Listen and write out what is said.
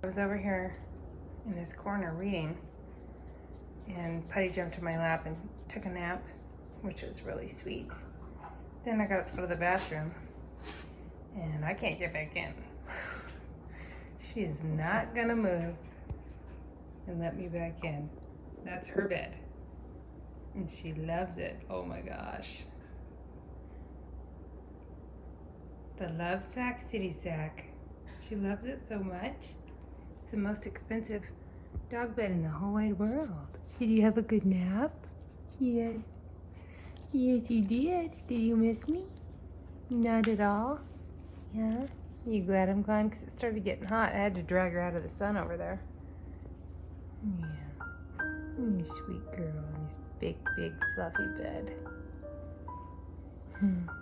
I was over here in this corner reading, and Puddy jumped in my lap and took a nap, which was really sweet. Then I got up to go to the bathroom, and I can't get back in. She is not gonna move and let me back in. That's her bed, and she loves it. Oh my gosh. The LoveSac City Sac. She loves it so much. It's the most expensive dog bed in the whole wide world. Did you have a good nap? Yes. Yes, you did. Did you miss me? Not at all? Yeah? You glad I'm gone? Because it started getting hot. I had to drag her out of the sun over there. Yeah. You sweet girl in this big, big, fluffy bed. Yeah.